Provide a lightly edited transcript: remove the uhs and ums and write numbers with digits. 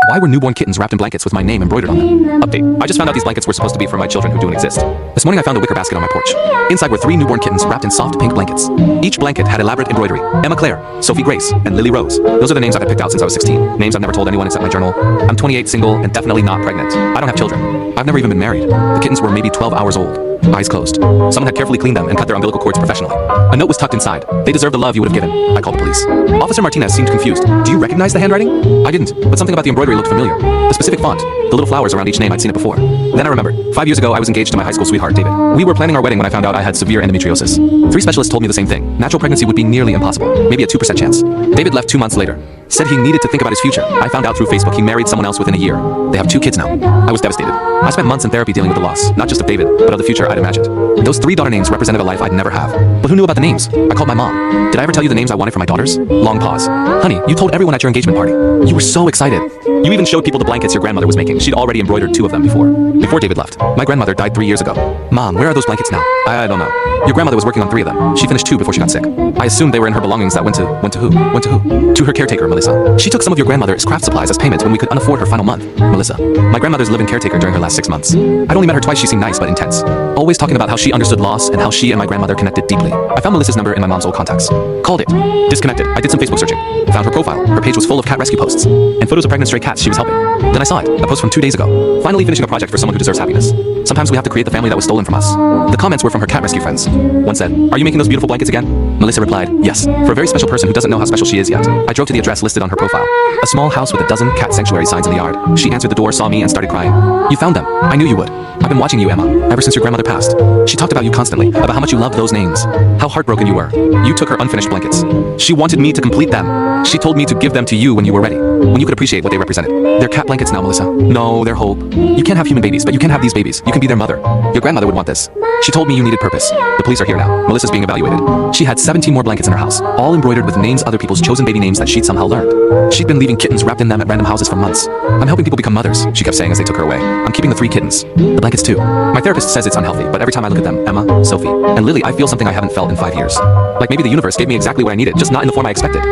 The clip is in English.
Why were newborn kittens wrapped in blankets with my name embroidered on them? Update. I just found out these blankets were supposed to be for my children who don't exist. This morning I found a wicker basket on my porch. Inside were 3 newborn kittens wrapped in soft pink blankets. Each blanket had elaborate embroidery. Emma Claire, Sophie Grace, and Lily Rose. Those are the names I've had picked out since I was 16. Names I've never told anyone except my journal. I'm 28, single, and definitely not pregnant. I don't have children. I've never even been married. The kittens were maybe 12 hours old. Eyes closed. Someone had carefully cleaned them and cut their umbilical cords professionally. A note was tucked inside. They deserve the love you would have given. I called the police. Officer Martinez seemed confused. Do you recognize the handwriting? I didn't, but something about the embroidery looked familiar. The specific font, the little flowers around each name, I'd seen it before. Then I remembered. 5 years ago, I was engaged to my high school sweetheart, David. We were planning our wedding when I found out I had severe endometriosis. 3 specialists told me the same thing. Natural pregnancy would be nearly impossible. Maybe a 2% chance. David left 2 months later. Said he needed to think about his future. I found out through Facebook he married someone else within a year. They have 2 kids now. I was devastated. I spent months in therapy dealing with the loss, not just of David, but of the future I'd imagined. Those 3 daughter names represented a life I'd never have. But who knew about the names? I called my mom. Did I ever tell you the names I wanted for my daughters? Long pause. Honey, you told everyone at your engagement party. You were so excited. You even showed people the blankets your grandmother was making. She'd already embroidered 2 of them before David left. My grandmother died 3 years ago. Mom, where are those blankets now? I don't know. Your grandmother was working on 3 of them. She finished 2 before she got sick. I assumed they were in her belongings that went to who? To her caretaker, Melissa. She took some of your grandmother's craft supplies as payment when we could unafford her final month. Melissa. My grandmother's living caretaker during her last 6 months. I'd only met her twice. She seemed nice but intense. Always talking about how she understood loss and how she and my grandmother connected deeply. I found Melissa's number in my mom's old contacts. Called it. Disconnected. I did some Facebook searching. Found her profile. Her page was full of cat rescue posts and photos of pregnant stray cats she was helping. Then I saw it. A post from 2 days ago. Finally finishing a project for someone who deserves happiness. Sometimes we have to create the family that was stolen from us. The comments were from her cat rescue friends. One said, "Are you making those beautiful blankets again?" Melissa replied, "Yes, for a very special person who doesn't know how special she is yet." I drove to the address listed on her profile. A small house with a dozen cat sanctuary signs in the yard. She answered the door, saw me, and started crying. "You found them. I knew you would. I've been watching you, Emma, ever since your grandmother passed. She talked about you constantly, about how much you loved those names, how heartbroken you were. You took her unfinished blankets. She wanted me to complete them. She told me to give them to you when you were ready, when you could appreciate what they represented. They're cat blankets now, Melissa. No, they're hope. You can't have human babies, but you can have these babies. You can be their mother. Your grandmother would want this. She told me you needed purpose. The police are here now. Melissa's being evaluated. She had 17 more blankets in her house, all embroidered with names other people's chosen baby names that she'd somehow learned. She'd been leaving kittens wrapped in them at random houses for months. I'm helping people become mothers, she kept saying as they took her away. I'm keeping the 3 kittens. The blankets too. My therapist says it's unhealthy, but every time I look at them, Emma, Sophie, and Lily, I feel something I haven't felt in 5 years. Like maybe the universe gave me exactly what I needed, just not in the form I expected.